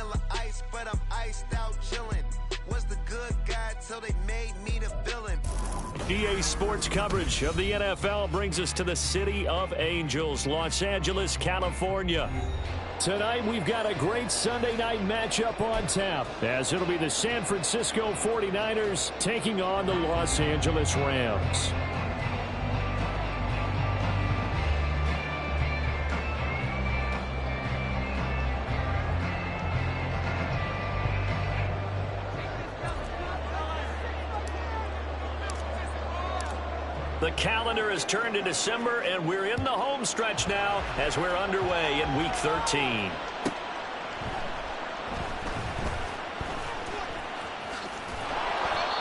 vanilla ice, but I'm iced out chillin'. Was the good guy till they made me the villain. EA Sports coverage of the NFL brings us to the City of Angels, Los Angeles, California. Tonight, we've got a great Sunday night matchup on tap, as it'll be the San Francisco 49ers taking on the Los Angeles Rams. The calendar has turned to December, and we're in the home stretch now as we're underway in Week 13.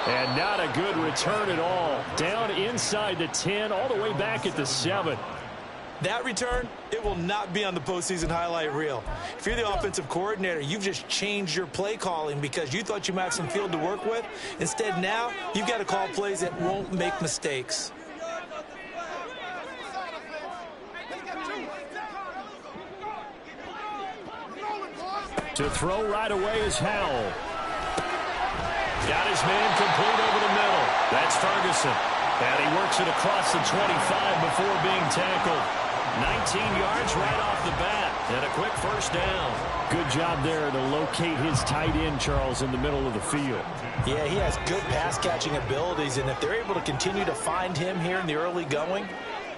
And not a good return at all. Down inside the 10, all the way back at the 7. That return, it will not be on the postseason highlight reel. If you're the offensive coordinator, you've just changed your play calling because you thought you might have some field to work with. Instead, now, you've got to call plays that won't make mistakes. To throw right away is Howell. Got his man complete over the middle. That's Ferguson. And he works it across the 25 before being tackled. 19 yards right off the bat. And a quick first down. Good job there to locate his tight end, Charles, in the middle of the field. Yeah, he has good pass-catching abilities, and if they're able to continue to find him here in the early going,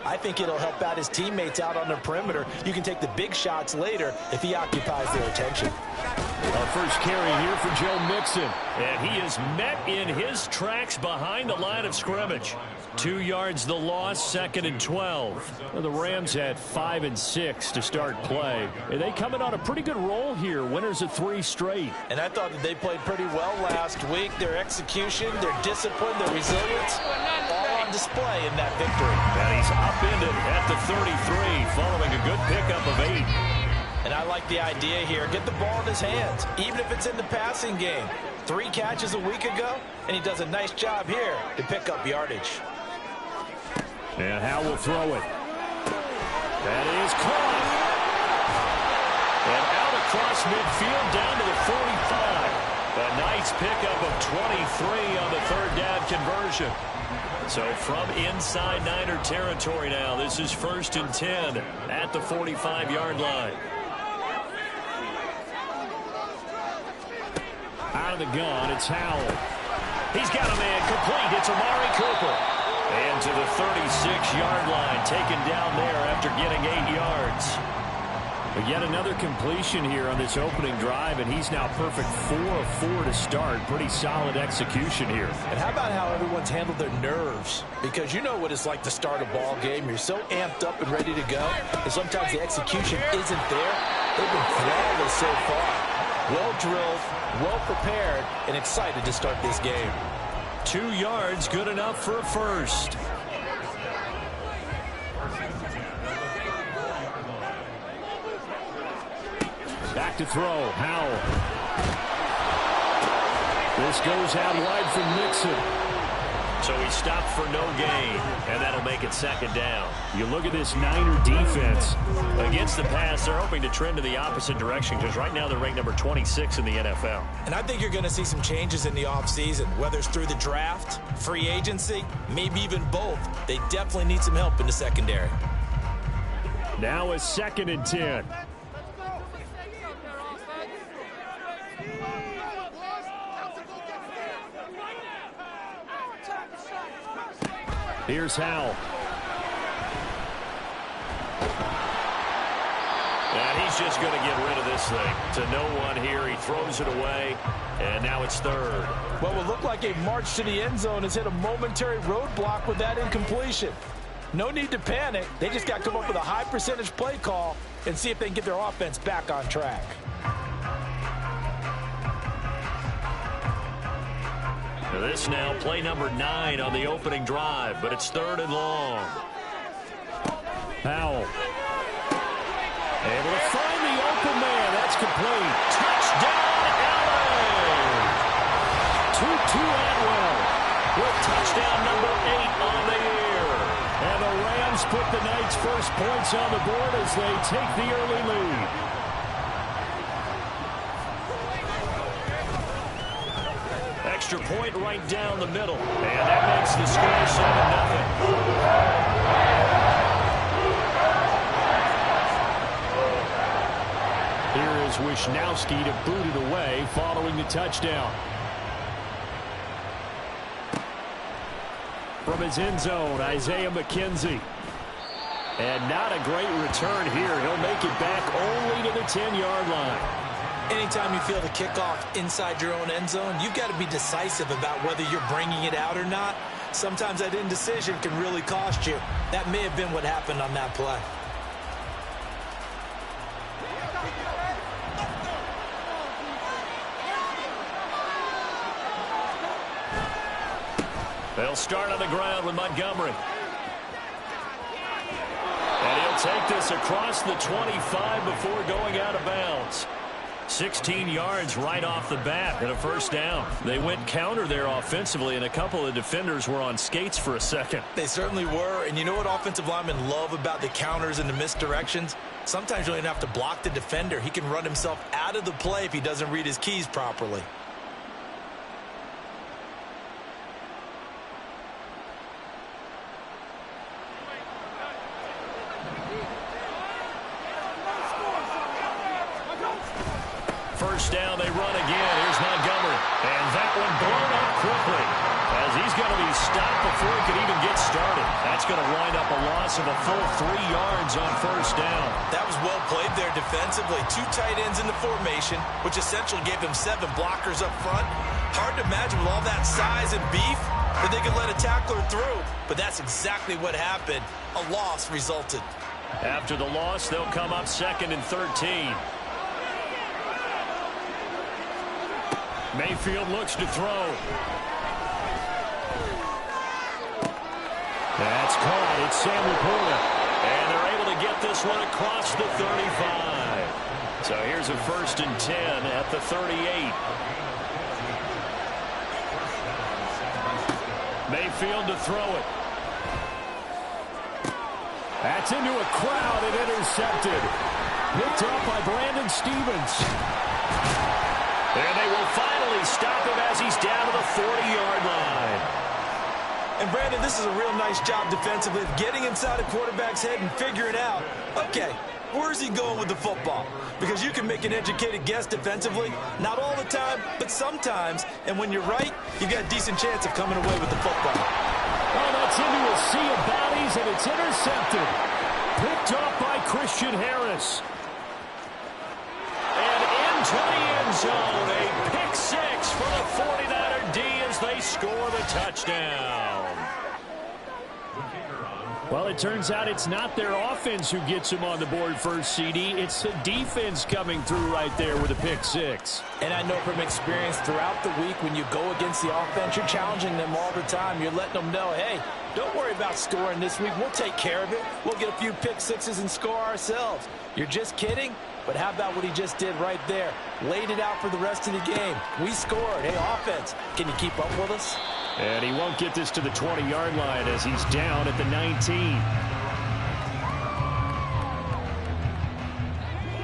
I think it'll help out his teammates out on the perimeter. You can take the big shots later if he occupies their attention. Our first carry here for Joe Mixon. And he is met in his tracks behind the line of scrimmage. 2 yards the loss, 2nd and 12. The Rams had 5 and 6 to start play. And they come in on a pretty good roll here. Winners of 3 straight. And I thought that they played pretty well last week. Their execution, their discipline, their resilience, all on display in that victory. And he's upended at the 33 following a good pickup of 8. And I like the idea here. Get the ball in his hands, even if it's in the passing game. 3 catches a week ago, and he does a nice job here to pick up yardage. And Howell will throw it. That is caught. And out across midfield down to the 45. A nice pickup of 23 on the 3rd down conversion. So from inside Niner territory now, this is 1st and 10 at the 45-yard line. Out of the gun, it's Howell. He's got a man complete. It's Amari Cooper. And to the 36-yard line, taken down there after getting 8 yards. But yet another completion here on this opening drive, and he's now perfect 4 of 4 to start. Pretty solid execution here. And how about how everyone's handled their nerves? Because you know what it's like to start a ball game. You're so amped up and ready to go, and sometimes the execution isn't there. They've been flawless so far. Well drilled, well prepared, and excited to start this game. 2 yards, good enough for a first. Back to throw, Howell. This goes out wide from Mixon. So he stopped for no gain, and that'll make it 2nd down. You look at this Niner defense. Against the pass, they're hoping to trend in the opposite direction because right now they're ranked number 26 in the NFL. And I think you're going to see some changes in the offseason, whether it's through the draft, free agency, maybe even both. They definitely need some help in the secondary. Now a 2nd and 10. Here's Howell. And he's just going to get rid of this thing. To no one here. He throws it away. And now it's 3rd. What will look like a march to the end zone has hit a momentary roadblock with that incompletion. No need to panic. They just got to come up with a high percentage play call and see if they can get their offense back on track. This now play number 9 on the opening drive, but it's 3rd and long. Howell. Able to find the open man. That's complete. Touchdown, LA! Tutu Atwell with touchdown number 8 on the year. And the Rams put the Knights' first points on the board as they take the early lead. extra point right down the middle. And that makes the score 7-0. Here is Wisnowski to boot it away following the touchdown. From his end zone, Isaiah McKenzie. And not a great return here. He'll make it back only to the 10-yard line. Anytime you feel the kickoff inside your own end zone, you've got to be decisive about whether you're bringing it out or not. Sometimes that indecision can really cost you. That may have been what happened on that play. They'll start on the ground with Montgomery. And he'll take this across the 25 before going out of bounds. 16 yards right off the bat and a first down. They went counter there offensively, and a couple of defenders were on skates for a second. They certainly were, and you know what offensive linemen love about the counters and the misdirections? Sometimes you don't even have to block the defender. He can run himself out of the play if he doesn't read his keys properly. First down, they run again. Here's Montgomery. And that one blown up quickly as he's going to be stopped before he can even get started. That's going to wind up a loss of a full 3 yards on first down. That was well played there defensively. 2 tight ends in the formation, which essentially gave them 7 blockers up front. Hard to imagine with all that size and beef that they could let a tackler through. But that's exactly what happened. A loss resulted. After the loss, they'll come up 2nd and 13. Mayfield looks to throw. That's caught. It's Sam Laporta. And they're able to get this one across the 35. So here's a 1st and 10 at the 38. Mayfield to throw it. That's into a crowd and intercepted. Picked up by Brandon Stevens. And they will finally stop him as he's down to the 40-yard line. And, Brandon, this is a real nice job defensively of getting inside a quarterback's head and figuring out, okay, where's he going with the football? Because you can make an educated guess defensively, not all the time, but sometimes. And when you're right, you've got a decent chance of coming away with the football. Oh, that's into a sea of bodies, and it's intercepted. Picked up by Christian Harris. To the end zone, a pick 6 for the 49er D as they score the touchdown. Well, it turns out it's not their offense who gets him on the board first, CD. It's the defense coming through right there with a pick 6. And I know from experience throughout the week when you go against the offense, you're challenging them all the time. You're letting them know, hey, don't worry about scoring this week. We'll take care of it. We'll get a few pick 6s and score ourselves. You're just kidding? But how about what he just did right there? Laid it out for the rest of the game. We scored. Hey, offense, can you keep up with us? And he won't get this to the 20-yard line as he's down at the 19.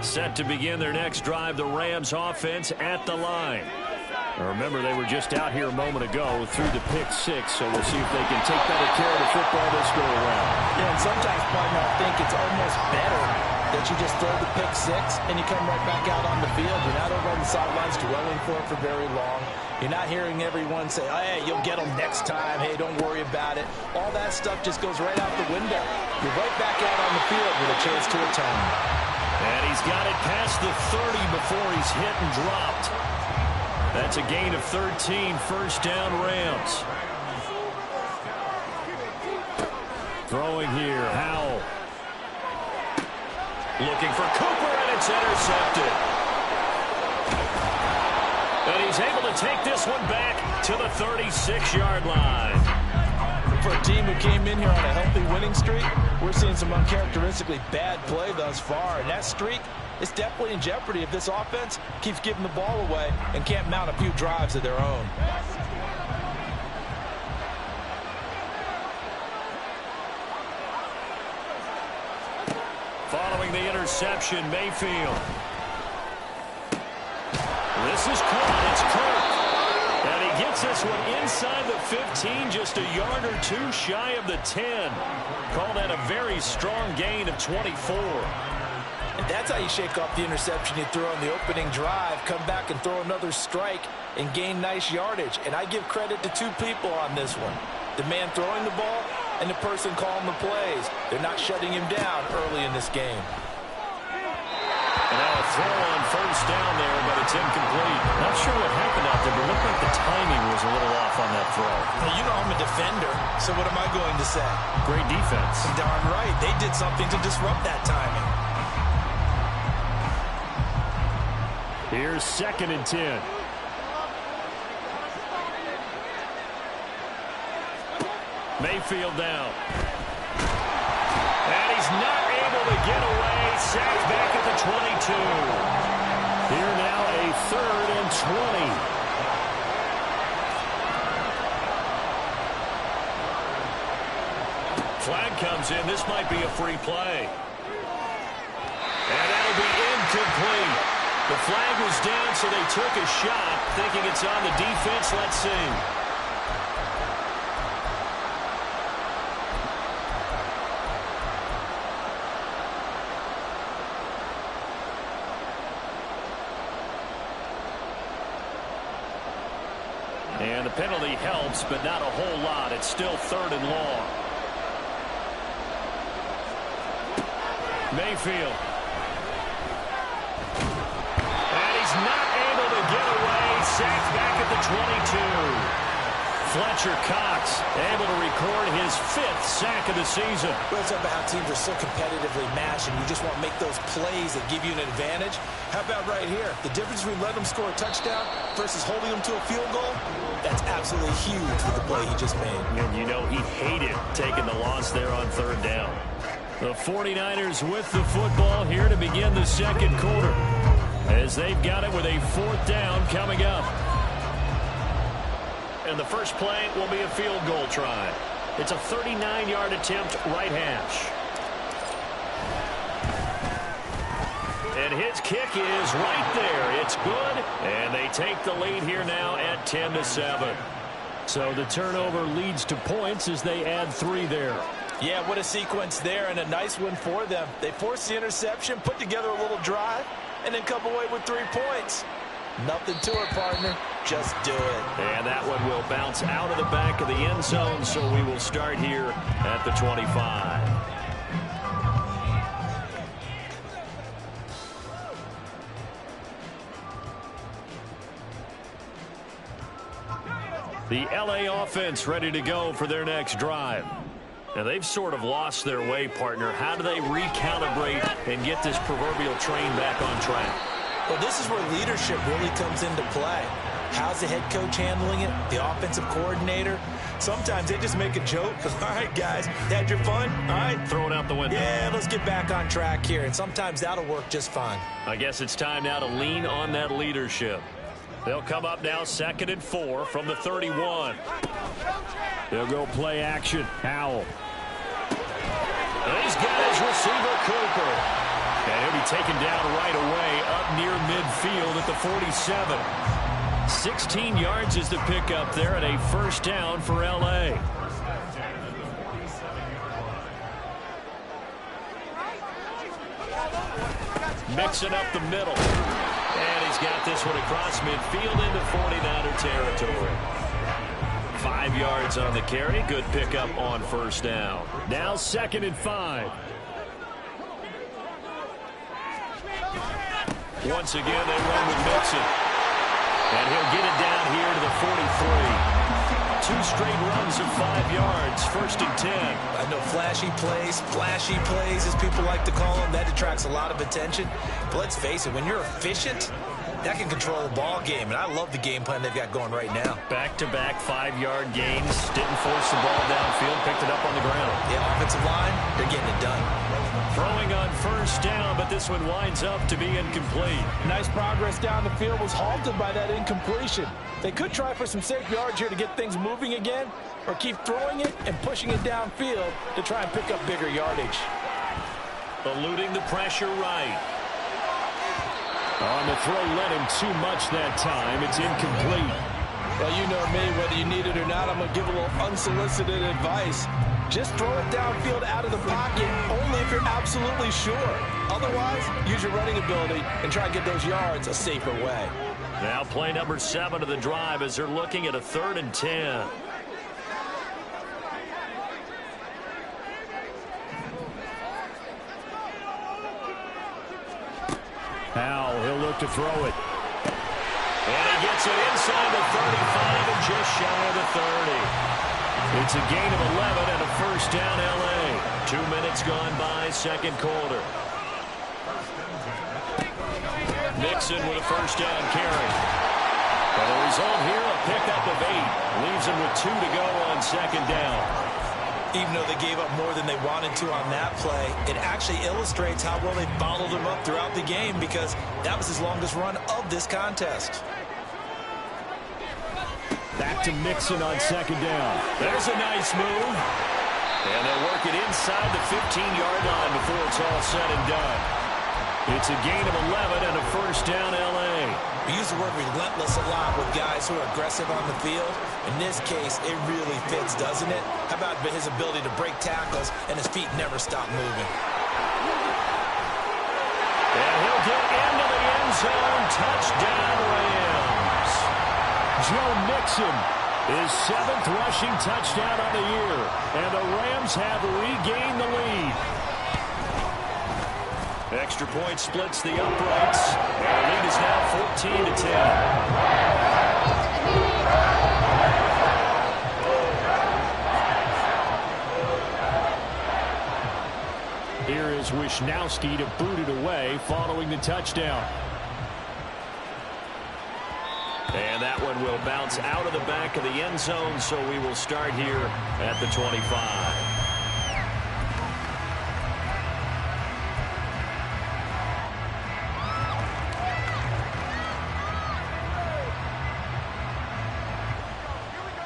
Set to begin their next drive, the Rams offense at the line. Now remember, they were just out here a moment ago through the pick 6, so we'll see if they can take better care of the football this go around. Yeah, and sometimes, partner, I think it's almost better that you just throw the pick 6 and you come right back out on the field. You're not over on the sidelines dwelling for it for very long. You're not hearing everyone say, hey, you'll get them next time. Hey, don't worry about it. All that stuff just goes right out the window. You're right back out on the field with a chance to atone. And he's got it past the 30 before he's hit and dropped. That's a gain of 13, first down Rams. Throwing here, Howell. Looking for Cooper, and it's intercepted. And he's able to take this one back to the 36-yard line. For a team who came in here on a healthy winning streak, we're seeing some uncharacteristically bad play thus far. And that streak is definitely in jeopardy if this offense keeps giving the ball away and can't mount a few drives of their own. Following the interception, Mayfield. This is caught. It's Kirk. And he gets gets this one inside the 15, just a yard or two shy of the 10. Call that a very strong gain of 24. And that's how you shake off the interception you threw on the opening drive, come back and throw another strike and gain nice yardage. And I give credit to two people on this one. The man throwing the ball and the person calling the plays. They're not shutting him down early in this game. And now a throw on first down there, but it's incomplete. Not sure what happened out there, but it looked like the timing was a little off on that throw. Well, you know I'm a defender, so what am I going to say? Great defense. Darn right. They did something to disrupt that timing. Here's 2nd and 10. Mayfield down. And he's not able to get away. Sacked back at the 22. Here now a 3rd and 20. Flag comes in. This might be a free play. And that'll be incomplete. The flag was down, so they took a shot, thinking it's on the defense. Let's see. And the penalty helps, but not a whole lot. It's still 3rd and long. Mayfield. Not able to get away. Sacked back at the 22. Fletcher Cox able to record his 5th sack of the season. Well, it's about how teams are so competitively matched, and you just want to make those plays that give you an advantage. How about right here? The difference between letting them score a touchdown versus holding them to a field goal, that's absolutely huge with the play he just made. And you know he hated taking the loss there on 3rd down. The 49ers with the football here to begin the 2nd quarter, as they've got it with a 4th down coming up. And the first play will be a field goal try. It's a 39-yard attempt, right hash. And his kick is right there. It's good, and they take the lead here now at 10-7. So the turnover leads to points as they add 3 there. Yeah, what a sequence there, and a nice one for them. They forced the interception, put together a little drive, and then come away with 3 points. Nothing to it, partner. Just do it. And that one will bounce out of the back of the end zone, so we will start here at the 25. The LA offense ready to go for their next drive. Now, they've sort of lost their way, partner. How do they recalibrate and get this proverbial train back on track? Well, this is where leadership really comes into play. How's the head coach handling it? The offensive coordinator? Sometimes they just make a joke. All right, guys, had your fun? All right. Throw it out the window. Yeah, let's get back on track here. And sometimes that'll work just fine. I guess it's time now to lean on that leadership. They'll come up now 2nd and 4 from the 31. They'll go play action. Howell. And he's got his receiver, Cooper. And he'll be taken down right away up near midfield at the 47. 16 yards is the pickup there, and a 1st down for L.A. Mixing up the middle. And he's got this one across midfield into 49er territory. 5 yards on the carry. Good pickup on 1st down. Now 2nd and 5. Once again, they run with Mixon. And he'll get it down here to the 43. 2 straight runs of 5 yards. 1st and 10. I know flashy plays, as people like to call them, that attracts a lot of attention. But let's face it, when you're efficient, that can control a ball game. And I love the game plan they've got going right now. Back-to-back 5-yard gains. Didn't force the ball downfield. Picked it up on the ground. Yeah, offensive line, they're getting it done. Throwing on 1st down, but this one winds up to be incomplete. Nice progress down the field was halted by that incompletion. They could try for some safe yards here to get things moving again, or keep throwing it and pushing it downfield to try and pick up bigger yardage. Eluding the pressure right. On the throw, led him too much that time. It's incomplete. Well, you know me, whether you need it or not, I'm going to give a little unsolicited advice. Just throw it downfield out of the pocket, only if you're absolutely sure. Otherwise, use your running ability and try to get those yards a safer way. Now play number 7 of the drive as they're looking at a 3rd and 10. Now he'll look to throw it. And he gets it inside the 35 and just shy of the 30. It's a gain of 11 and a first down L.A. 2 minutes gone by, second quarter. Mixon with a first down carry. And the result here, a pickup of 8. Leaves him with 2 to go on second down. Even though they gave up more than they wanted to on that play, it actually illustrates how well they bottled him up throughout the game because that was his longest run of this contest. Back to Mixon on second down. There's a nice move. And they'll work it inside the 15-yard line before it's all said and done. It's a gain of 11 and a first down L.A. We use the word relentless a lot with guys who are aggressive on the field. In this case, it really fits, doesn't it? How about his ability to break tackles and his feet never stop moving? And he'll get into the end zone. Touchdown, Rams. Joe Mixon, his 7th rushing touchdown on the year. And the Rams have regained the lead. Extra point splits the uprights. And the lead is now 14 to 10. Here is Wisnowski to boot it away following the touchdown. And that one will bounce out of the back of the end zone, so we will start here at the 25.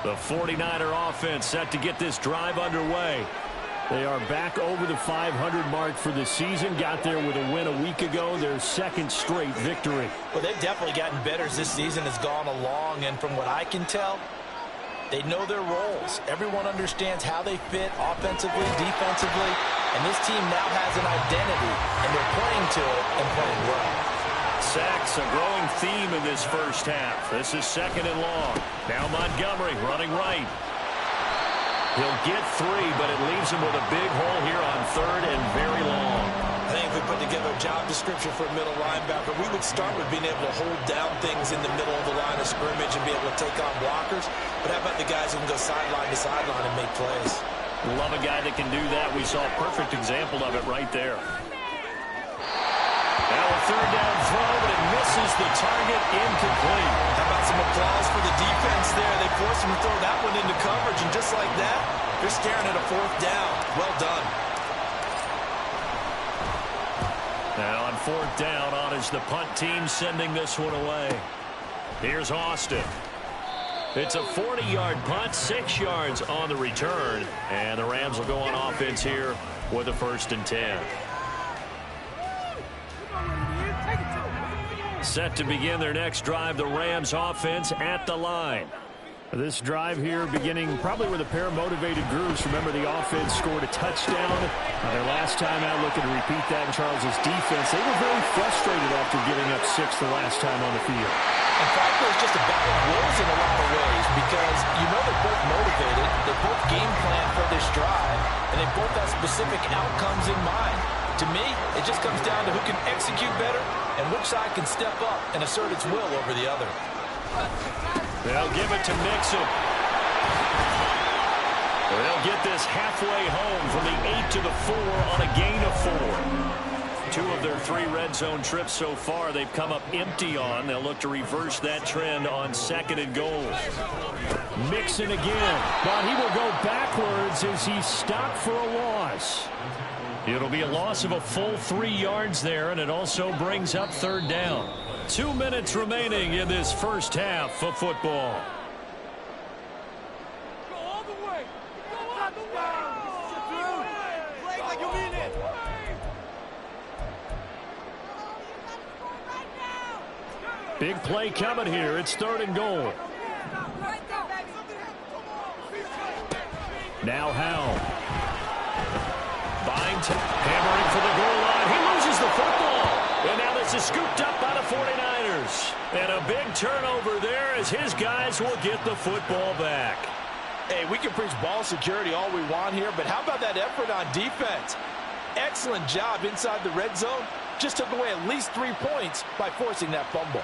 The 49er offense set to get this drive underway. They are back over the 500 mark for the season. Got there with a win a week ago, their 2nd straight victory. Well, they've definitely gotten better as this season has gone along, and from what I can tell, they know their roles. Everyone understands how they fit offensively, defensively, and this team now has an identity, and they're playing to it and playing well. Sacks, a growing theme in this first half. This is 2nd and long. Now Montgomery running right. He'll get 3, but it leaves him with a big hole here on 3rd and very long. I think if we put together a job description for a middle linebacker, we would start with being able to hold down things in the middle of the line of scrimmage and be able to take on blockers. But how about the guys who can go sideline to sideline and make plays? Love a guy that can do that. We saw a perfect example of it right there. Now a 3rd down throw, but it misses the target, incomplete. How about some applause for the defense there? They forced him to throw that one into coverage, and just like that, they're staring at a 4th down. Well done. Now on 4th down, on is the punt team sending this one away. Here's Austin. It's a 40-yard punt, 6 yards on the return, and the Rams will go on offense here with a 1st and 10. Set to begin their next drive, the Rams offense at the line. This drive here beginning probably with a pair of motivated grooves. Remember, the offense scored a touchdown. Their last time out, looking to repeat that in Charles's defense. They were very frustrated after giving up 6 the last time on the field. In fact, it was just a battle of wills in a lot of ways because you know they're both motivated. They both game plan for this drive, and they both have specific outcomes in mind. To me, it just comes down to who can execute better and which side can step up and assert its will over the other. They'll give it to Mixon. They'll get this halfway home from the 8 to the 4 on a gain of 4. 2 of their 3 red zone trips so far they've come up empty on. They'll look to reverse that trend on 2nd and goal. Mixon again. Now he will go backwards as he's stopped for a loss. It'll be a loss of a full 3 yards there, and it also brings up 3rd down. 2 minutes remaining in this first half of football. Go all the way. Go all the way. Play like you mean it. Big play coming here. It's 3rd and goal. Now Howell. Hammering for the goal line. He loses the football. And now this is scooped up by the 49ers. And a big turnover there as his guys will get the football back. Hey, we can preach ball security all we want here, but how about that effort on defense? Excellent job inside the red zone. Just took away at least 3 points by forcing that fumble.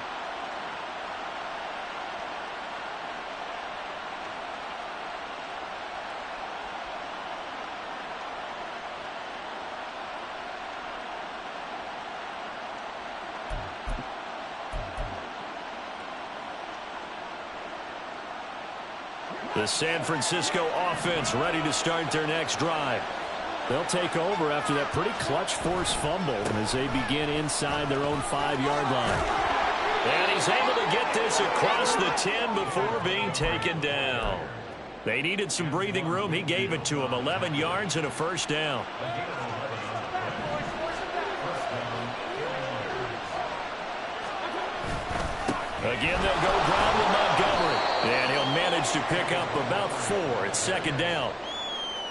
The San Francisco offense ready to start their next drive. They'll take over after that pretty clutch forced fumble as they begin inside their own 5-yard line. And he's able to get this across the 10 before being taken down. They needed some breathing room. He gave it to them. 11 yards and a first down. Again, they'll go ground with Montgomery. And he'll manage to pick up about 4. It's second down.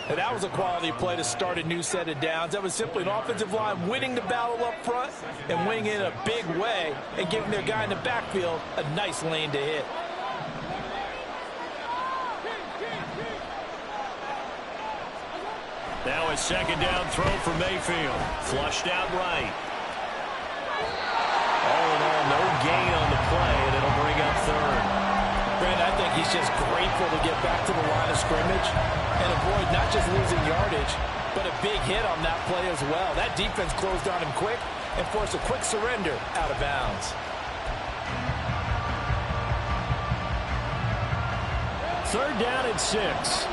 And that was a quality play to start a new set of downs. That was simply an offensive line winning the battle up front and winning in a big way and giving their guy in the backfield a nice lane to hit. Now a second down throw for Mayfield. Flushed out right. All in all, no gain on the play, and it'll bring up third. Brent, I think he's just grateful to get back to the line of scrimmage and avoid not just losing yardage, but a big hit on that play as well. That defense closed on him quick and forced a quick surrender out of bounds. Third down and 6.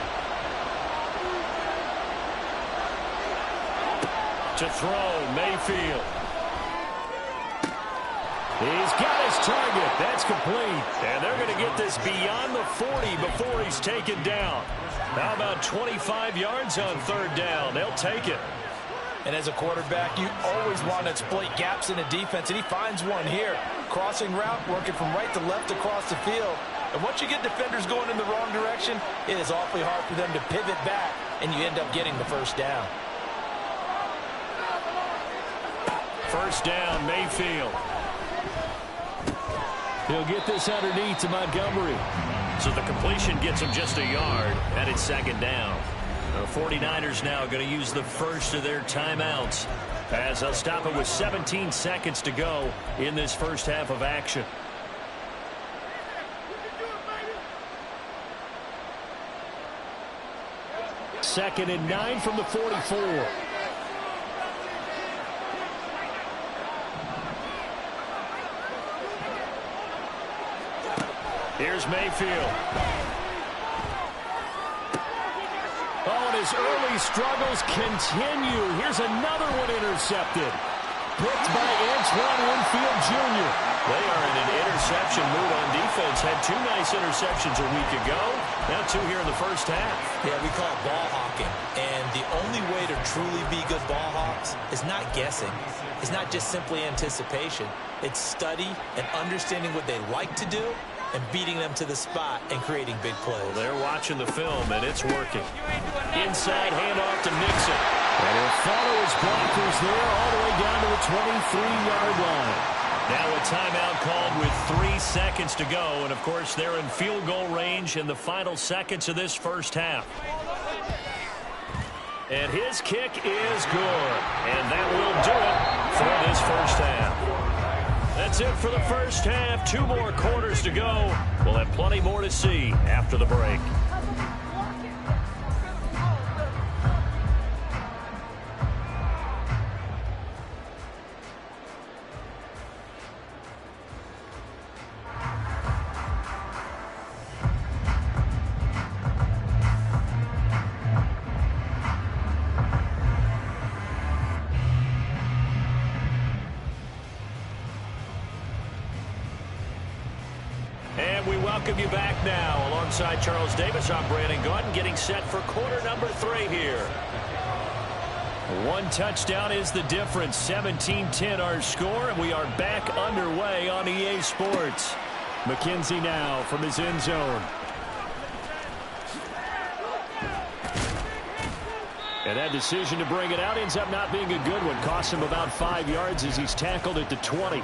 To throw, Mayfield. He's got his target. That's complete. And they're going to get this beyond the 40 before he's taken down. How about 25 yards on third down? They'll take it. And as a quarterback, you always want to exploit gaps in a defense, and he finds one here. Crossing route, working from right to left across the field. And once you get defenders going in the wrong direction, it is awfully hard for them to pivot back, and you end up getting the first down. First down, Mayfield. He'll get this underneath to Montgomery. So the completion gets him just a yard, and it's second down. The 49ers now going to use the first of their timeouts as they'll stop it with 17 seconds to go in this first half of action. Second and 9 from the 44. Here's Mayfield. Oh, and his early struggles continue. Here's another one intercepted. Picked by Antoine Winfield Jr. They are in an interception mood on defense. Had 2 nice interceptions a week ago. Now 2 here in the first half. Yeah, we call it ball hawking. And the only way to truly be good ball hawks is not guessing. It's not just simply anticipation. It's study and understanding what they like to do and beating them to the spot and creating big plays. Well, they're watching the film, and it's working. Inside handoff to Mixon. And he'll follow his blockers there all the way down to the 23-yard line. Now a timeout called with 3 seconds to go. And, of course, they're in field goal range in the final seconds of this first half. And his kick is good. And that will do it for this first half. That's it for the first half. 2 more quarters to go. We'll have plenty more to see after the break. Welcome you back now. Alongside Charles Davis, I'm Brandon Gaudin, getting set for quarter number 3 here. 1 touchdown is the difference. 17-10 our score, and we are back underway on EA Sports. McKenzie now from his end zone. And that decision to bring it out ends up not being a good one. Costs him about 5 yards as he's tackled at the 20.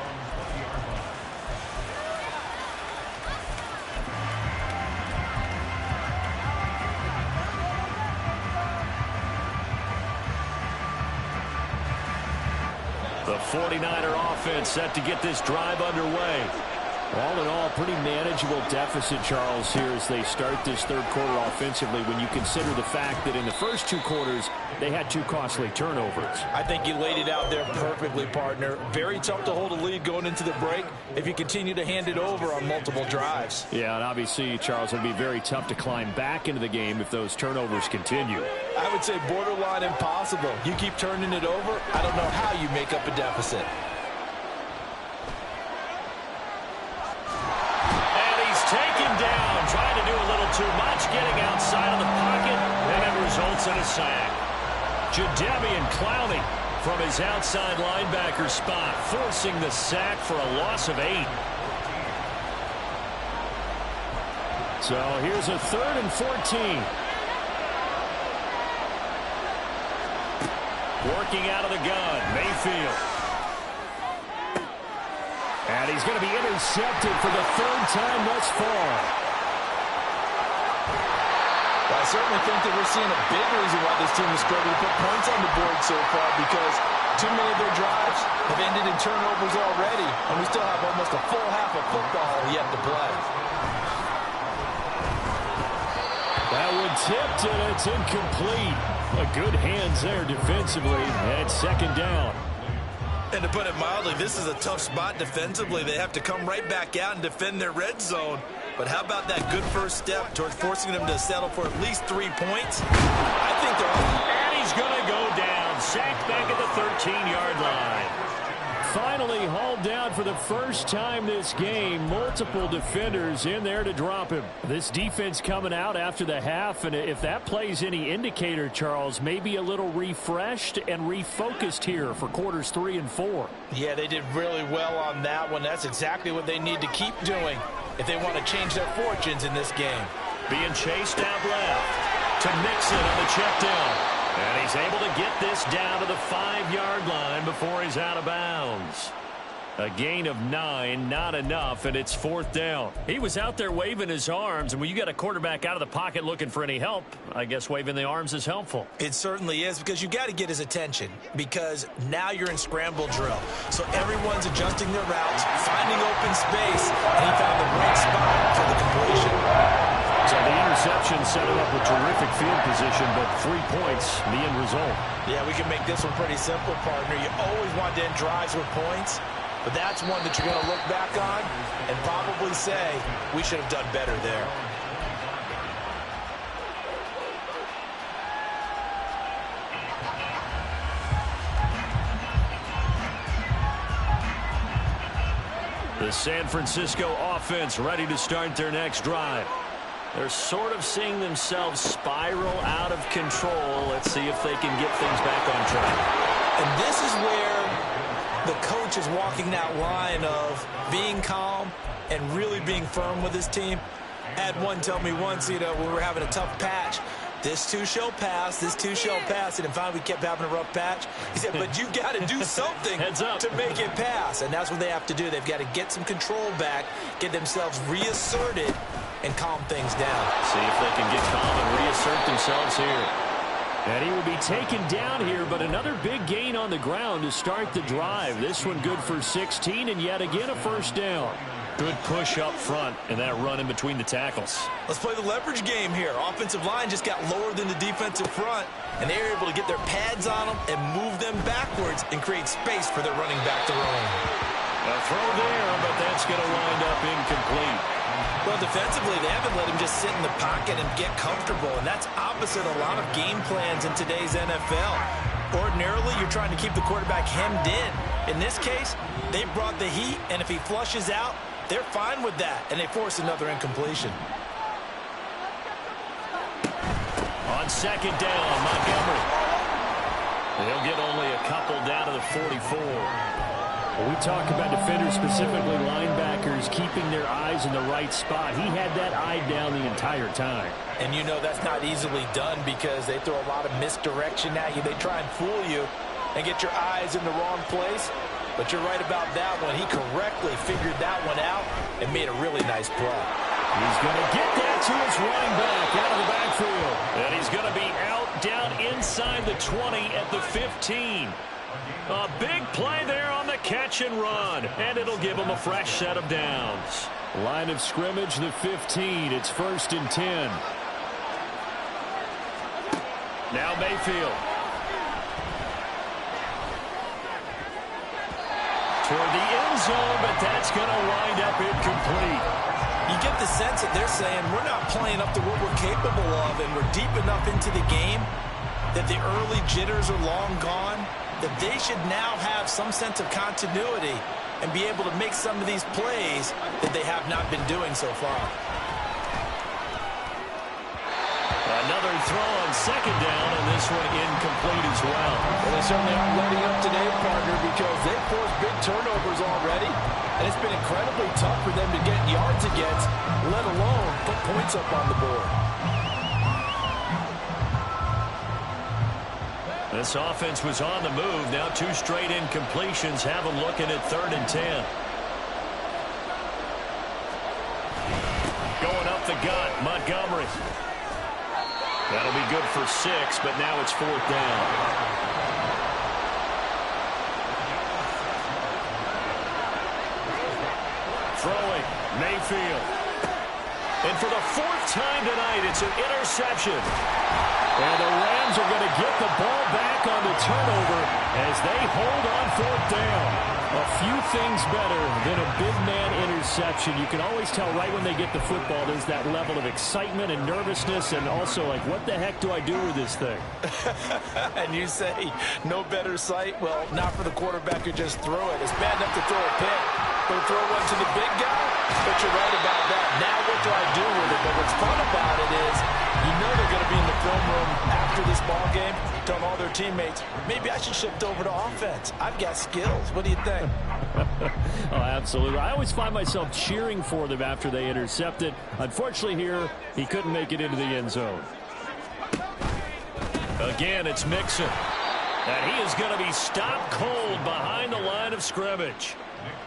The 49er offense set to get this drive underway. All in all, pretty manageable deficit, Charles, here as they start this third quarter offensively when you consider the fact that in the first 2 quarters, they had 2 costly turnovers. I think you laid it out there perfectly, partner. Very tough to hold a lead going into the break if you continue to hand it over on multiple drives. Yeah, and obviously, Charles, it would be very tough to climb back into the game if those turnovers continue. I would say borderline impossible. You keep turning it over, I don't know how you make up a deficit. Taken down, trying to do a little too much, getting outside of the pocket, and it results in a sack. Jadeveon Clowney from his outside linebacker spot, forcing the sack for a loss of 8. So here's a 3rd and 14. Working out of the gun, Mayfield. And he's going to be intercepted for the 3rd time thus far. Well, I certainly think that we're seeing a big reason why this team is struggling to put points on the board so far, because too many of their drives have ended in turnovers already, and we still have almost a full half of football yet to play. That one tipped, and it's incomplete. A good hands there defensively, and 2nd down. And to put it mildly, this is a tough spot defensively. They have to come right back out and defend their red zone. But how about that good first step towards forcing them to settle for at least 3 points? I think they're... And he's going to go down. Sacked back at the 13-yard line. Finally hauled down for the first time this game. Multiple defenders in there to drop him. This defense coming out after the half, and if that plays any indicator, Charles, maybe a little refreshed and refocused here for quarters 3 and 4. Yeah, they did really well on that one. That's exactly what they need to keep doing if they want to change their fortunes in this game. Being chased out left to Mixon on the check down. And he's able to get this down to the 5-yard line before he's out of bounds. A gain of 9, not enough, and it's 4th down. He was out there waving his arms, and when you got a quarterback out of the pocket looking for any help, I guess waving the arms is helpful. It certainly is, because you got to get his attention, because now you're in scramble drill. So everyone's adjusting their routes, finding open space, and he found the right spot for the completion. So the interception set him up with terrific field position, but 3 points, the end result. Yeah, we can make this one pretty simple, partner. You always want to end drives with points, but that's one that you're going to look back on and probably say, we should have done better there. The San Francisco offense ready to start their next drive. They're sort of seeing themselves spiral out of control. Let's see if they can get things back on track. And this is where the coach is walking that line of being calm and really being firm with his team. I had one tell me once, when we were having a tough patch, this too shall pass, this too shall pass. And finally we kept having a rough patch. He said, but you got to do something to make it pass. And that's what they have to do. They've got to get some control back, get themselves reasserted, and calm things down. See if they can get calm and reassert themselves here. And he will be taken down here, but another big gain on the ground to start the drive. This one good for 16, and yet again a 1st down. Good push up front, and that run in between the tackles. Let's play the leverage game here. Offensive line just got lower than the defensive front, and they were able to get their pads on them and move them backwards and create space for their running back to run. A throw there, but that's going to wind up incomplete. Well, defensively, they haven't let him just sit in the pocket and get comfortable, and that's opposite a lot of game plans in today's NFL. Ordinarily, you're trying to keep the quarterback hemmed in. In this case, they brought the heat, and if he flushes out, they're fine with that, and they force another incompletion. On 2nd down, Montgomery. They'll get only a couple down to the 44. When we talk about defenders, specifically linebackers, keeping their eyes in the right spot, he had that eye down the entire time. And you know that's not easily done because they throw a lot of misdirection at you. They try and fool you and get your eyes in the wrong place. But you're right about that one. He correctly figured that one out and made a really nice play. He's going to get that to his running back out of the backfield. And he's going to be out down inside the 20 at the 15. A big play there on the catch and run. And it'll give him a fresh set of downs. Line of scrimmage, the 15. It's 1st and 10. Now Mayfield. Toward the end zone, but that's going to wind up incomplete. You get the sense that they're saying we're not playing up to what we're capable of, and we're deep enough into the game that the early jitters are long gone, that they should now have some sense of continuity and be able to make some of these plays that they have not been doing so far. Another throw on 2nd down, and this one incomplete as well. Well, they certainly aren't letting up today, partner, because they've forced big turnovers already, and it's been incredibly tough for them to get yards against, let alone put points up on the board. This offense was on the move. Now 2 straight incompletions have them looking at 3rd and 10. Going up the gut, Montgomery. That'll be good for 6, but now it's 4th down. Throwing, Mayfield. And for the 4th time tonight, it's an interception. And the Rams are going to get the ball back on the turnover as they hold on 4th down. A few things better than a big man interception. You can always tell right when they get the football, there's that level of excitement and nervousness and also like, what the heck do I do with this thing? And you say, no better sight? Well, not for the quarterback who just threw it. It's bad enough to throw a pick. They'll throw one to the big guy, but you're right about that. Now what do I do with it? But what's fun about it is you know they're going to be in the film room after this ball game telling all their teammates, maybe I should shift over to offense. I've got skills. What do you think? Oh, absolutely. I always find myself cheering for them after they intercept it. Unfortunately here, he couldn't make it into the end zone. Again, it's Mixon. And he is going to be stopped cold behind the line of scrimmage.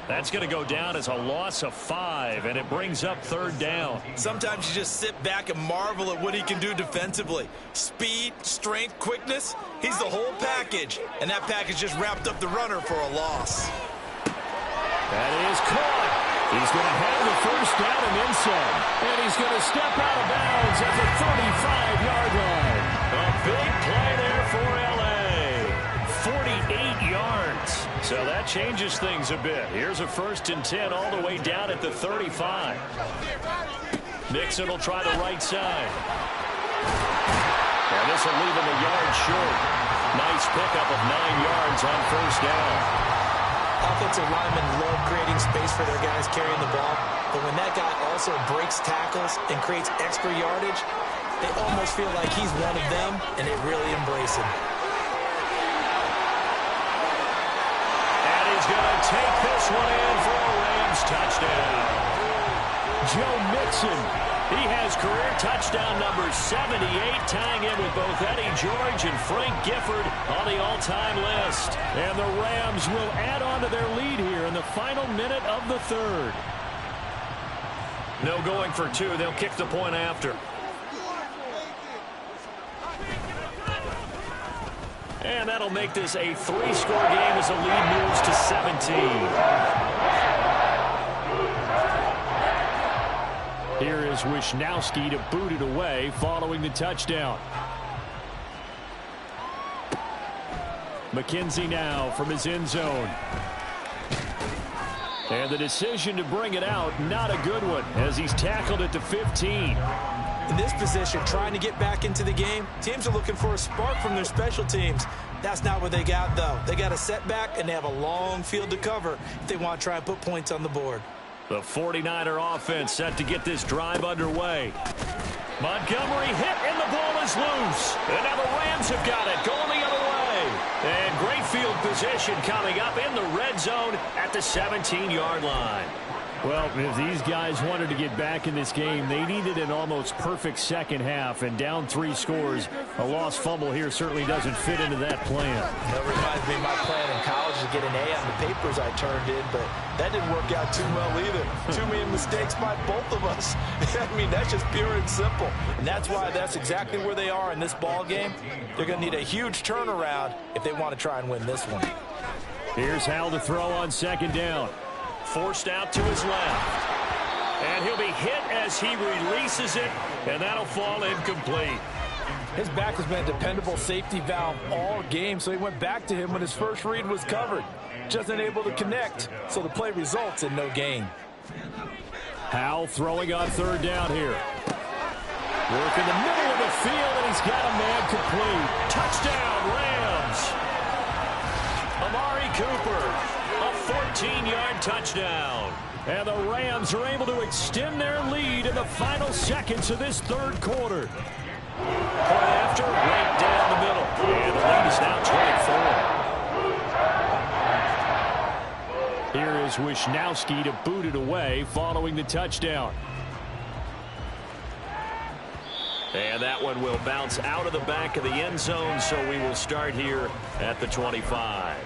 That's going to go down as a loss of 5, and it brings up 3rd down. Sometimes you just sit back and marvel at what he can do defensively. Speed, strength, quickness, he's the whole package. And that package just wrapped up the runner for a loss. That is caught. He's going to have the 1st down and then some. And he's going to step out of bounds at the 35-yard line. A big play there for L.A. 48 yards. So that changes things a bit. Here's a 1st and 10 all the way down at the 35. Mixon will try the right side. And this will leave him a yard short. Nice pickup of 9 yards on 1st down. Offensive linemen love creating space for their guys carrying the ball. But when that guy also breaks tackles and creates extra yardage, they almost feel like he's one of them, and they really embrace him. He's going to take this one in for a Rams touchdown. Joe Mixon, he has career touchdown number 78, tying in with both Eddie George and Frank Gifford on the all-time list. And the Rams will add on to their lead here in the final minute of the 3rd. No going for 2. They'll kick the point after. And that'll make this a 3-score game as the lead moves to 17. Here is Wisnowski to boot it away following the touchdown. McKenzie now from his end zone. And the decision to bring it out, not a good one, as he's tackled at the 15. In this position, trying to get back into the game, teams are looking for a spark from their special teams. That's not what they got, though. They got a setback, and they have a long field to cover if they want to try and put points on the board. The 49er offense set to get this drive underway. Montgomery hit, and the ball is loose. And now the Rams have got it, going the other way. And great field position coming up in the red zone at the 17-yard line. Well, if these guys wanted to get back in this game, they needed an almost perfect second half, and down 3 scores. A lost fumble here certainly doesn't fit into that plan. That reminds me of my plan in college to get an A on the papers I turned in, but that didn't work out too well either. Too many mistakes by both of us. I mean, that's just pure and simple. And that's why that's exactly where they are in this ball game. They're going to need a huge turnaround if they want to try and win this one. Here's Hal to throw on second down. Forced out to his left. And he'll be hit as he releases it, and that'll fall incomplete. His back has been a dependable safety valve all game, so he went back to him when his first read was covered. Just unable to connect, so the play results in no gain. Hal throwing on third down here. Work in the middle of the field, and he's got a man complete. Touchdown, Rams. Amari Cooper. A 14-yard touchdown. And the Rams are able to extend their lead in the final seconds of this third quarter. Point after, right down the middle. And the lead is now 24. Here is Wisnowski to boot it away following the touchdown. And that one will bounce out of the back of the end zone, so we will start here at the 25.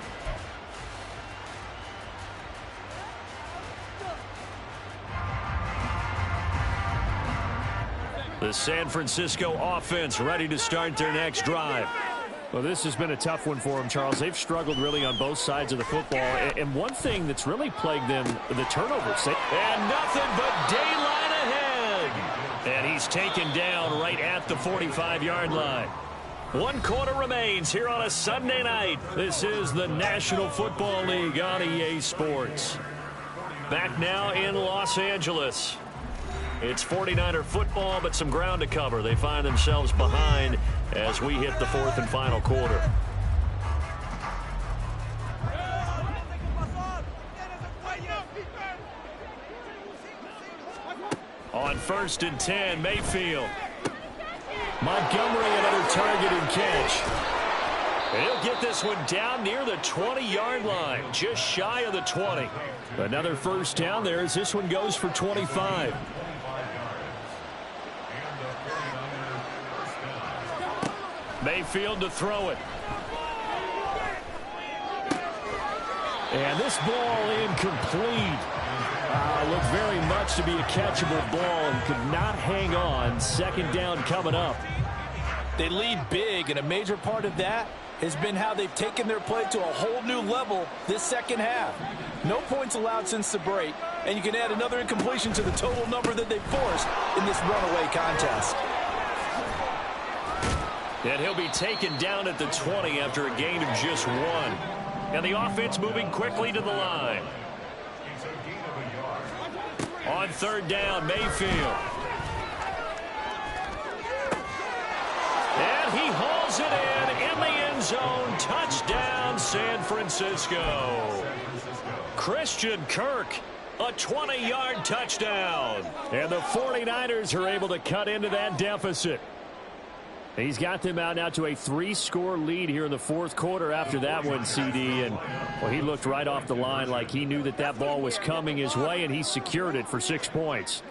The San Francisco offense ready to start their next drive. Well, this has been a tough one for them, Charles. They've struggled really on both sides of the football. And one thing that's really plagued them, the turnovers. And nothing but daylight ahead. And he's taken down right at the 45-yard line. 1 quarter remains here on a Sunday night. This is the National Football League on EA Sports. Back now in Los Angeles. It's 49er football, but some ground to cover. They find themselves behind as we hit the 4th and final quarter. On 1st and 10, Mayfield. Montgomery, another target and catch. He'll get this one down near the 20-yard line, just shy of the 20. Another first down there as this one goes for 25. Mayfield to throw it. And this ball incomplete. Looked very much to be a catchable ball and could not hang on. Second down coming up. They lead big, and a major part of that has been how they've taken their play to a whole new level this second half. No points allowed since the break, and you can add another incompletion to the total number that they forced in this runaway contest. And he'll be taken down at the 20 after a gain of just 1. And the offense moving quickly to the line. On 3rd down, Mayfield. And he hauls it in the end zone. Touchdown, San Francisco. Christian Kirk, a 20-yard touchdown. And the 49ers are able to cut into that deficit. He's got them out now to a 3-score lead here in the 4th quarter after that one, CD. And, well, he looked right off the line like he knew that that ball was coming his way, and he secured it for 6 points.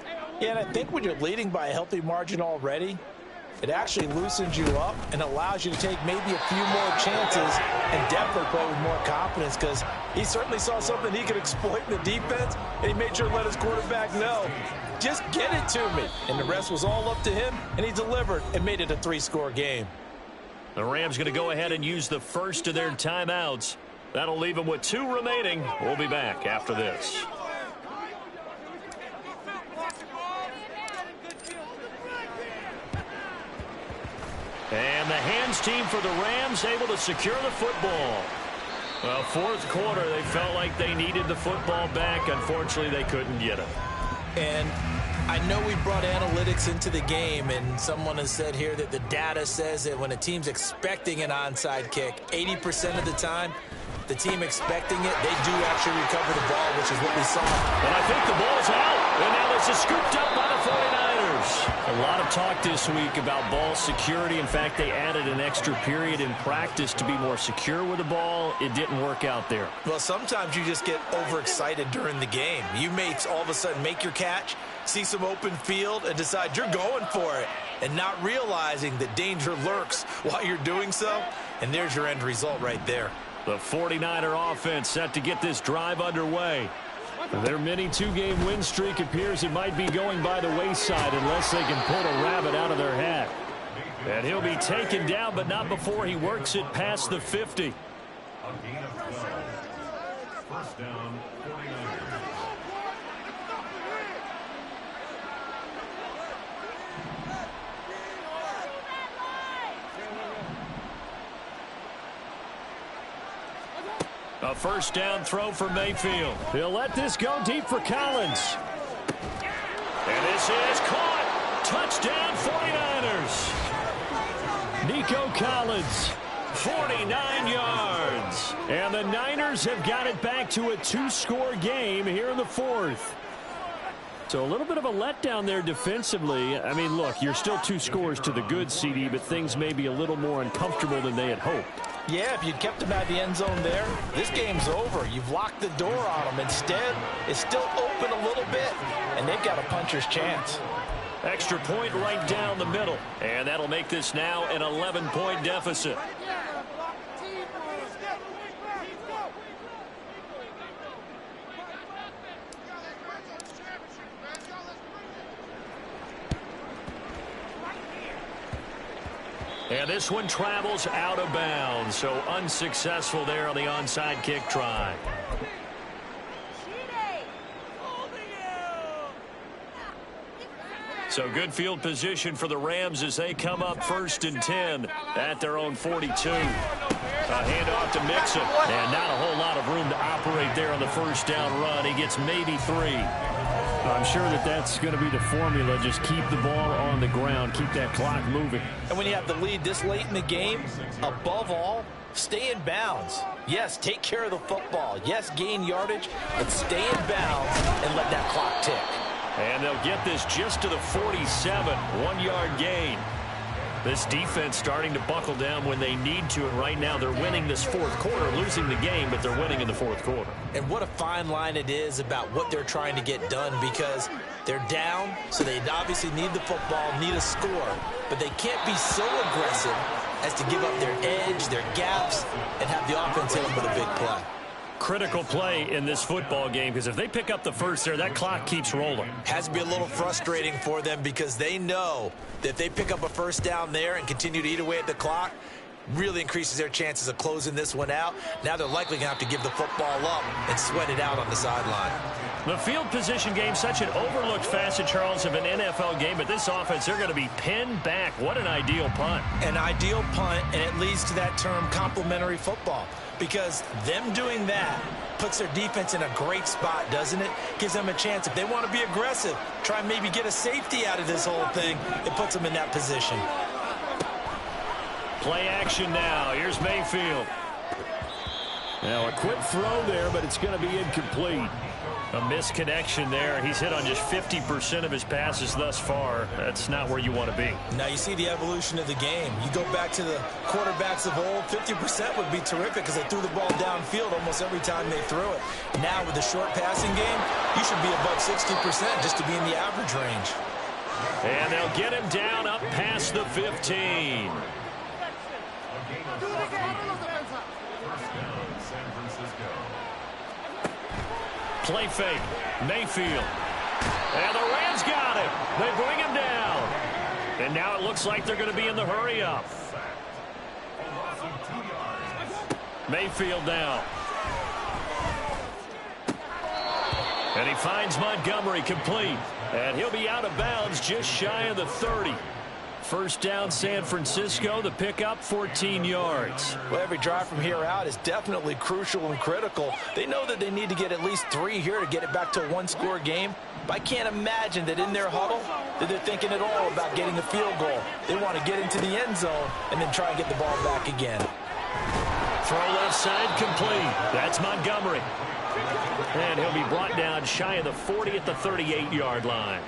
Yeah, and I think when you're leading by a healthy margin already, it actually loosens you up and allows you to take maybe a few more chances and definitely play with more confidence, because he certainly saw something he could exploit in the defense, and he made sure to let his quarterback know, just get it to me. And the rest was all up to him, and he delivered and made it a 3-score game. The Rams going to go ahead and use the first of their timeouts. That'll leave them with 2 remaining. We'll be back after this. And the hands team for the Rams able to secure the football. Well, 4th quarter, they felt like they needed the football back. Unfortunately, they couldn't get it. And I know we brought analytics into the game, and someone has said here that the data says that when a team's expecting an onside kick, 80% of the time, the team expecting it, they do actually recover the ball, which is what we saw. And I think the ball's out. And now this is scooped up by the 49ers. A lot of talk this week about ball security. In fact, they added an extra period in practice to be more secure with the ball. It didn't work out there. Well, sometimes you just get overexcited during the game. You may all of a sudden make your catch, see some open field, and decide you're going for it, and not realizing that danger lurks while you're doing so. And there's your end result right there. The 49er offense set to get this drive underway. Their mini two-game win streak appears it might be going by the wayside unless they can pull a rabbit out of their hat. And he'll be taken down, but not before he works it past the 50. First down, 49ers. A first down throw for Mayfield. He'll let this go deep for Collins. And this is caught. Touchdown 49ers. Nico Collins, 49 yards. And the Niners have got it back to a two-score game here in the fourth. So a little bit of a letdown there defensively. I mean, look, you're still 2 scores to the good, CD, but things may be a little more uncomfortable than they had hoped. Yeah, if you'd kept them out of the end zone there, this game's over. You've locked the door on them. Instead, it's still open a little bit, and they've got a puncher's chance. Extra point right down the middle, and that'll make this now an 11-point deficit. And this one travels out of bounds, so unsuccessful there on the onside kick try. So good field position for the Rams as they come up 1st and 10 at their own 42. A handoff to Mixon, and not a whole lot of room to operate there on the first down run. He gets maybe 3. I'm sure that's going to be the formula. Just keep the ball on the ground. Keep that clock moving. And when you have the lead this late in the game, above all, stay in bounds. Yes, take care of the football. Yes, gain yardage, but stay in bounds and let that clock tick. And they'll get this just to the 47, 1-yard gain. This defense starting to buckle down when they need to, and right now they're winning this fourth quarter, losing the game, but they're winning in the fourth quarter. And what a fine line it is about what they're trying to get done, because they're down, so they obviously need the football, need a score, but they can't be so aggressive as to give up their edge, their gaps, and have the offense hit them with a big play. Critical play in this football game, because if they pick up the first there, that clock keeps rolling. Has to be a little frustrating for them, because they know that if they pick up a first down there and continue to eat away at the clock, really increases their chances of closing this one out. Now they're likely going to have to give the football up and sweat it out on the sideline. The field position game, such an overlooked facet, Charles, of an NFL game, but this offense, they're going to be pinned back. What an ideal punt. An ideal punt, and it leads to that term complementary football, because them doing that puts their defense in a great spot, doesn't it? Gives them a chance. If they want to be aggressive, try and maybe get a safety out of this whole thing, it puts them in that position. Play action now. Here's Mayfield. Now a quick throw there, but it's going to be incomplete. A misconnection there. He's hit on just 50% of his passes thus far. That's not where you want to be. Now you see the evolution of the game. You go back to the quarterbacks of old, 50% would be terrific because they threw the ball downfield almost every time they threw it. Now with the short passing game, you should be above 60% just to be in the average range. And they'll get him down up past the 15. Play fake. Mayfield. And the Rams got him. They bring him down. And now it looks like they're going to be in the hurry up. Mayfield now. And he finds Montgomery complete. And he'll be out of bounds just shy of the 30. First down, San Francisco. The pickup, 14 yards. Well, every drive from here out is definitely crucial and critical. They know that they need to get at least 3 here to get it back to a one-score game. But I can't imagine that in their huddle that they're thinking at all about getting the field goal. They want to get into the end zone and then try and get the ball back again. Throw left side complete. That's Montgomery. And he'll be brought down shy of the 40 at the 38-yard line.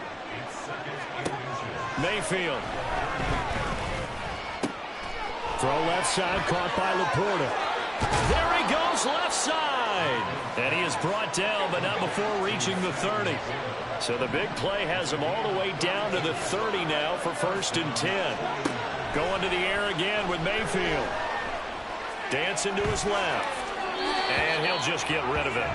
Mayfield. Throw left side, caught by Laporta. There he goes, left side. And he is brought down, but not before reaching the 30. So the big play has him all the way down to the 30 now for 1st and 10. Going to the air again with Mayfield. Dancing to his left. And he'll just get rid of it.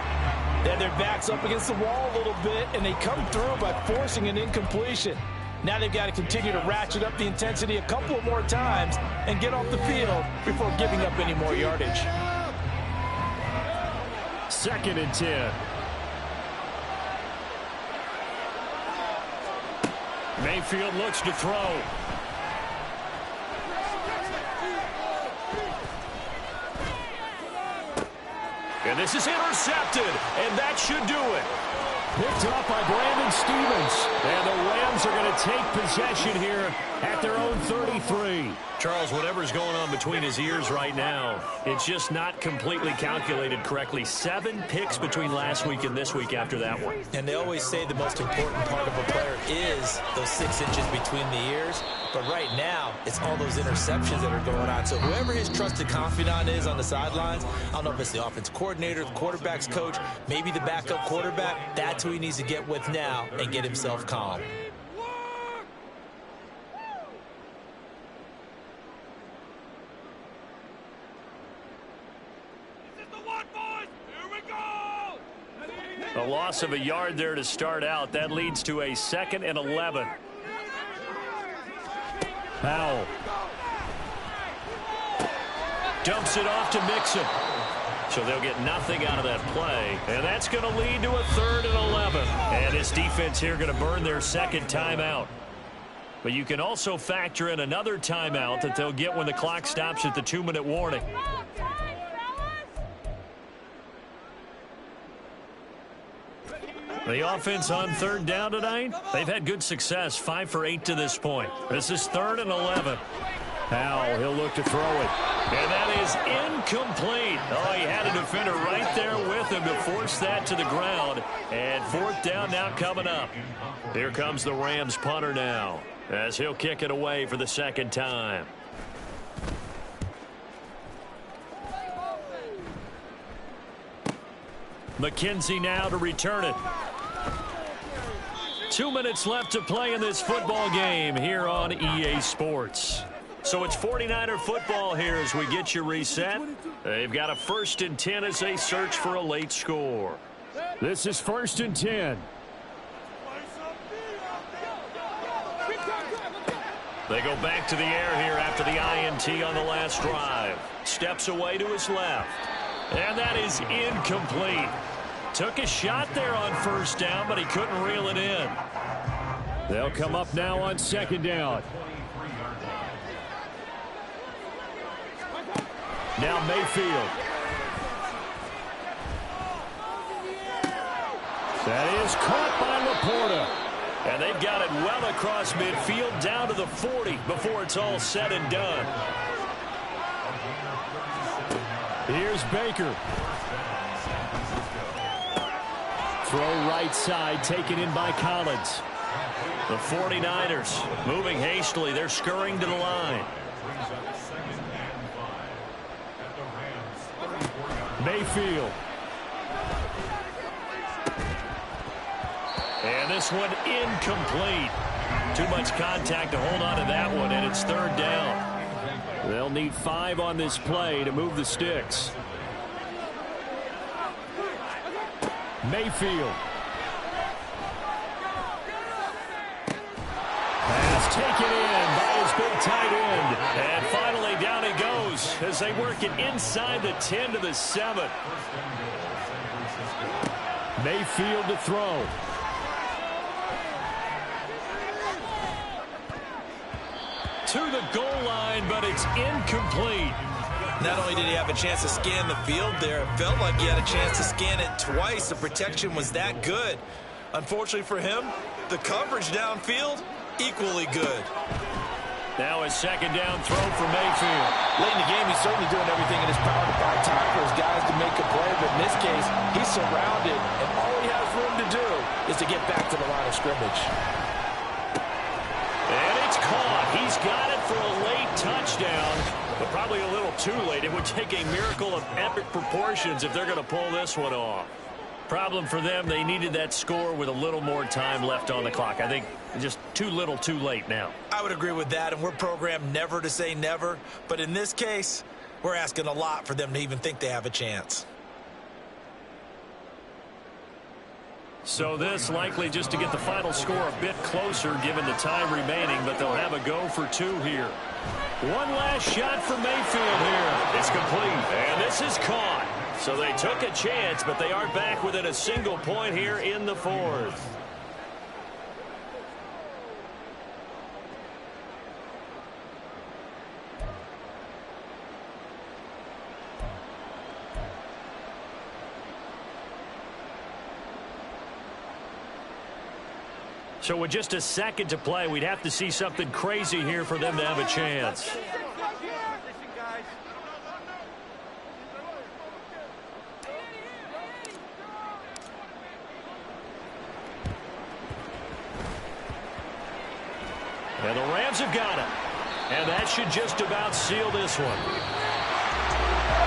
Then their back's up against the wall a little bit, and they come through by forcing an incompletion. Now they've got to continue to ratchet up the intensity a couple of more times and get off the field before giving up any more yardage. 2nd and 10. Mayfield looks to throw. And this is intercepted, and that should do it. Picked up by Brandon Stevens. And the Rams are going to take possession here at their own 33. Charles, whatever's going on between his ears right now, it's just not completely calculated correctly. 7 picks between last week and this week after that one. And they always say the most important part of a player is those 6 inches between the ears. But right now, it's all those interceptions that are going on. So whoever his trusted confidant is on the sidelines, I don't know if it's the offense coordinator, the quarterback's coach, maybe the backup quarterback, that's who he needs to get with now and get himself calm. A loss of a yard there to start out. That leads to a 2nd and 11. Powell. Dumps it off to Mixon. So they'll get nothing out of that play. And that's going to lead to a 3rd and 11. And this defense here going to burn their 2nd timeout. But you can also factor in another timeout that they'll get when the clock stops at the 2-minute warning. The offense on 3rd down tonight, they've had good success, 5 for 8 to this point. This is 3rd and 11. Powell, he'll look to throw it. And that is incomplete. Oh, he had a defender right there with him to force that to the ground. And 4th down now coming up. Here comes the Rams punter now, as he'll kick it away for the 2nd time. McKenzie now to return it. 2 minutes left to play in this football game here on EA Sports. So it's 49er football here as we get you reset. They've got a 1st and 10 as they search for a late score. This is 1st and 10. They go back to the air here after the INT on the last drive. Steps away to his left. And that is incomplete. Took a shot there on 1st down, but he couldn't reel it in. They'll come up now on 2nd down. Now Mayfield. That is caught by Laporta. And they've got it well across midfield down to the 40 before it's all said and done. Here's Baker. Throw right side, taken in by Collins. The 49ers moving hastily. They're scurrying to the line. Mayfield. And this one incomplete. Too much contact to hold on to that one, and it's 3rd down. They'll need 5 on this play to move the sticks. Mayfield. Pass taken in by his big tight end. And finally down he goes as they work it inside the 10 to the 7. Mayfield to throw. To the goal line, but it's incomplete. Not only did he have a chance to scan the field there, it felt like he had a chance to scan it twice. The protection was that good. Unfortunately for him, the coverage downfield, equally good. Now a 2nd down throw for Mayfield. Late in the game, he's certainly doing everything in his power to find time for his guys to make a play. But in this case, he's surrounded, and all he has room to do is to get back to the line of scrimmage. He's got it for a late touchdown, but probably a little too late. It would take a miracle of epic proportions if they're going to pull this one off. Problem for them, they needed that score with a little more time left on the clock. I think just too little too late now. I would agree with that, and we're programmed never to say never. But in this case, we're asking a lot for them to even think they have a chance. So this likely just to get the final score a bit closer given the time remaining, but they'll have a go for two here. One last shot for Mayfield here. It's complete, and this is caught. So they took a chance, but they are back within a single point here in the fourth. So with just a second to play, we'd have to see something crazy here for them to have a chance. And the Rams have got it. And that should just about seal this one.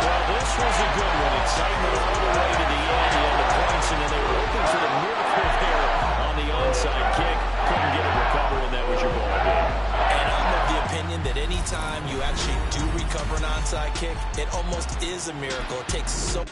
Well, this was a good one. Excitement all the way to the end. He had the points, and then they were hoping for the miracle there on the onside kick. Couldn't get it recovered, and that was your ball game. And I'm of the opinion that any time you actually do recover an onside kick, it almost is a miracle. It takes so